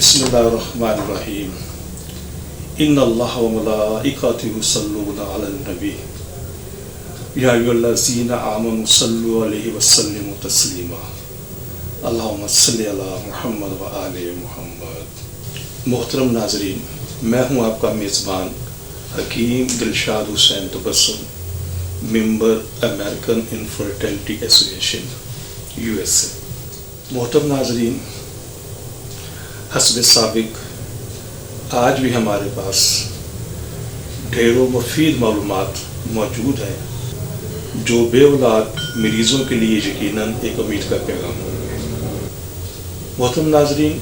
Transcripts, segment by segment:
बिस्मिल्लाहिर्रहमानिर्रहीम। इन्नल्लाह व मलाइकतहु युसल्लूना अलन नबी या अय्युहल्लज़ीना आमनु सल्लु अलैहि व सल्लिमु तस्लीमा। अल्लाहुम्मा सल्लि अला मुहम्मद व आले मुहम्मद। मोहतरम नाज़रीन, मैं हूँ आपका मेज़बान Hakeem Dilshad Hussain Tabassum, member American infertility association USA। मोहतरम नाज़रीन, हस्ब साबिक आज भी हमारे पास ढेरों मुफीद मालूमात मौजूद हैं जो बेऔलाद मरीज़ों के लिए यकीनन एक उम्मीद का पैगाम होंगे। मोहतरम नाज़रीन,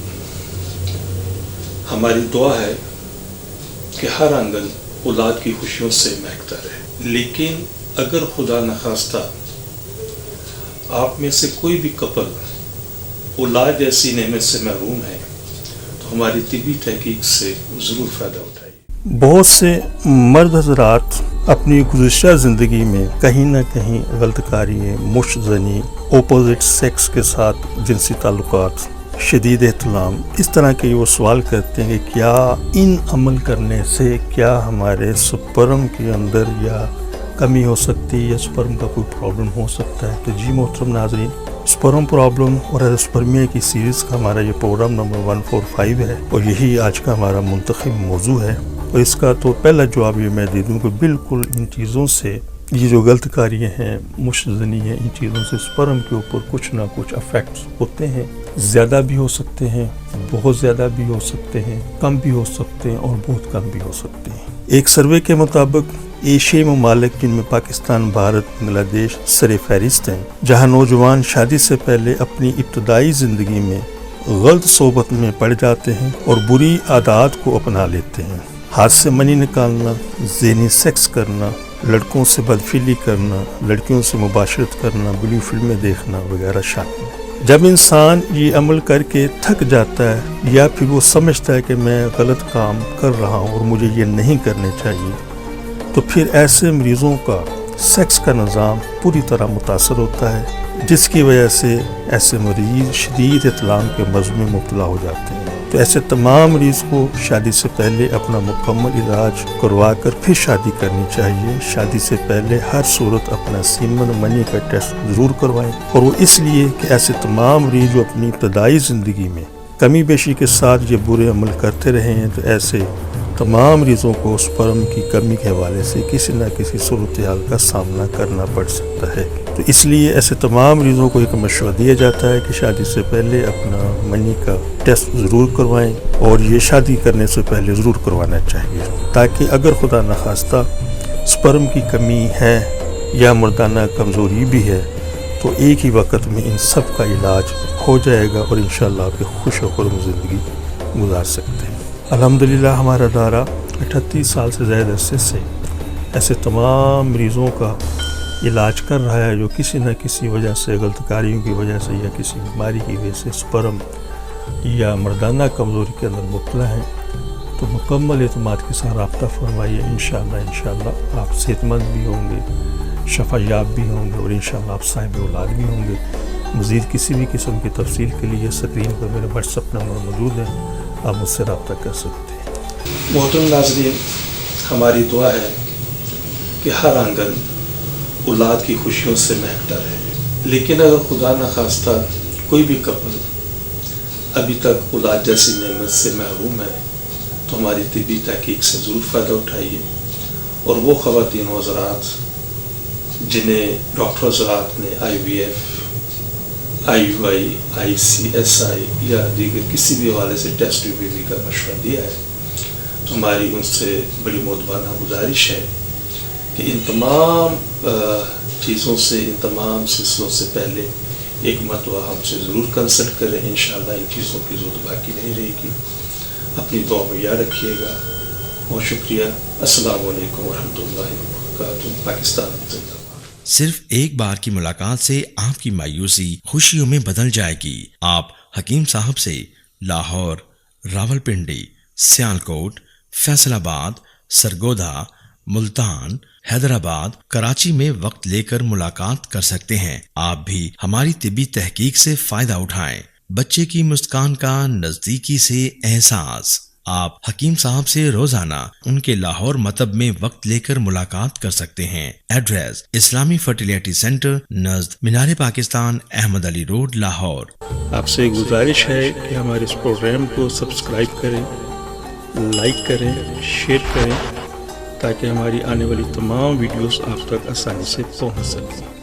हमारी दुआ है कि हर आंगन औलाद की खुशियों से महकता रहे, लेकिन अगर खुदा न खास्ता आप में से कोई भी कपल औलाद जैसी नेमत से महरूम है तो हमारी तिब्बी तहकीक से ज़रूर फ़ायदा उठाइए। बहुत से मर्द हज़रात अपनी गुज़िश्ता ज़िंदगी में कहीं ना कहीं गलतकारियाँ, मुश्तज़नी, अपोजिट सेक्स के साथ जिनसी ताल्लुकात, शदीद एहतलाम, इस तरह के वो सवाल करते हैं कि क्या इन अमल करने से क्या हमारे स्पर्म के अंदर या कमी हो सकती है या स्पर्म का कोई प्रॉब्लम हो सकता है। तो जी मोहतरम नाज़रीन, स्पर्म प्रॉब्लम और स्पर्मिया की सीरीज़ का हमारा ये प्रोग्राम नंबर 145 है और यही आज का हमारा मुंतखब मौजू है। और इसका तो पहला जवाब ये मैं दे दूँ कि बिल्कुल इन चीज़ों से, ये जो गलतकारियाँ हैं, मुश्तज़नी हैं, इन चीज़ों से स्पर्म के ऊपर कुछ ना कुछ अफेक्ट्स होते हैं। ज़्यादा भी हो सकते हैं, बहुत ज़्यादा भी हो सकते हैं, कम भी हो सकते हैं और बहुत कम भी हो सकते हैं। एक सर्वे के मुताबिक एशियाई ममालिक जिनमें पाकिस्तान, भारत, बांग्लादेश सर फहरिस्त हैं, जहाँ नौजवान शादी से पहले अपनी इब्तदाई ज़िंदगी में गलत सोबत में पड़ जाते हैं और बुरी आदत को अपना लेते हैं। हाथ से मनी निकालना, ज़ेनी सेक्स करना, लड़कों से बदफिली करना, लड़कियों से मुबाशरत करना, बुरी फिल्में देखना वगैरह शामिल है। जब इंसान ये अमल करके थक जाता है या फिर वो समझता है कि मैं गलत काम कर रहा हूँ और मुझे ये नहीं करने चाहिए, तो फिर ऐसे मरीज़ों का सेक्स का निज़ाम पूरी तरह मुतासर होता है, जिसकी वजह से ऐसे मरीज़ शदीद इत्लाम के मर्ज़ में मुब्तला हो जाते हैं। तो ऐसे तमाम मरीज़ को शादी से पहले अपना मुकम्मल इलाज करवा कर फिर शादी करनी चाहिए। शादी से पहले हर सूरत अपना सीमन मनी का टेस्ट ज़रूर करवाएं, और वो इसलिए कि ऐसे तमाम मरीज़ जो अपनी इब्तदाई ज़िंदगी में कमी बेशी के साथ ये बुरे अमल करते रहे हैं, तो ऐसे तमाम मरीज़ों को स्पर्म की कमी के हवाले से किसी न किसी सूरत हाल का सामना करना पड़ सकता है। तो इसलिए ऐसे तमाम मरीज़ों को एक मशवरा दिया जाता है कि शादी से पहले अपना मनी का टेस्ट ज़रूर करवाएं, और ये शादी करने से पहले ज़रूर करवाना चाहिए, ताकि अगर खुदा न खास्ता स्पर्म की कमी है या मर्दाना कमज़ोरी भी है तो एक ही वक्त में इन सब का इलाज हो जाएगा और इंशाअल्लाह आप खुश होकर ज़िंदगी गुजार सकते हैं। अल्हम्दुलिल्लाह हमारा दायरा 38 साल से ज़्यादा अरसे से ऐसे तमाम मरीज़ों का इलाज कर रहा है जो किसी न किसी वजह से, गलतकारियों की वजह से या किसी बीमारी की वजह से स्पर्म या मर्दाना कमज़ोरी के अंदर मुब्तला हैं। तो मुकम्मल एतमाद के साथ रब्ता फरमाइए। इंशाअल्लाह आप सेहतमंद भी होंगे, शफायाब भी होंगे और इंशाअल्लाह आप साहिब औलाद भी होंगे। मज़ीद किसी भी किस्म की तफसील के लिए स्क्रीन पर मेरा व्हाट्सअप नंबर मौजूद है, आप मुझसे रब्ता कर सकते हैं। मोहतरम नाज़रीन, हमारी दुआ है कि हर आंगन औलाद की खुशियों से महकता रहे, लेकिन अगर खुदा न खास्ता कोई भी कपल अभी तक औलाद जैसी नेमत से महरूम है तो हमारी तिब्बी तहकीक से ज़रूर फ़ायदा उठाइए। और वो ख़वातीन हज़रात जिन्हें डॉक्टर हज़रात ने IVF, IUI, ICSI या दीगर किसी भी हवाले से टेस्ट ट्यूब का मशवरा दिया है, तो हमारी उनसे बड़ी मोतबाना गुजारिश है कि इन तमाम चीज़ों से, इन तमाम सिलसिलों से पहले एक मरतबा हमसे ज़रूर कंसल्ट करें। इंशाअल्लाह इन चीज़ों की ज़रूरत बाकी नहीं रहेगी। अपनी दुआ में याद रखिएगा। बहुत शुक्रिया। अस्सलामु अलैकुम वरहमतुल्लाहि वबरकातुहू। पाकिस्तान जिंदाबाद। सिर्फ एक बार की मुलाकात से आपकी मायूसी खुशियों में बदल जाएगी। आप हकीम साहब से लाहौर, रावलपिंडी, सियालकोट, फैसलाबाद, सरगोधा, मुल्तान, हैदराबाद, कराची में वक्त लेकर मुलाकात कर सकते हैं। आप भी हमारी तिब्बी तहकीक से फायदा उठाएं। بچے کی مسکان کا نزدیکی سے احساس۔ آپ حکیم صاحب سے روزانہ ان کے لاہور مطب میں وقت لے کر ملاقات کر سکتے ہیں۔ ایڈریس اسلامی فرٹیلیٹی سینٹر نزد مینار پاکستان، احمد علی روڈ، لاہور۔ آپ سے گزارش ہے کہ ہمارے اس پروگرام کو سبسکرائب کریں، لائک کریں، شیئر کریں، تاکہ ہماری آنے والی تمام ویڈیوز آپ تک آسانی سے پہنچ سکیں۔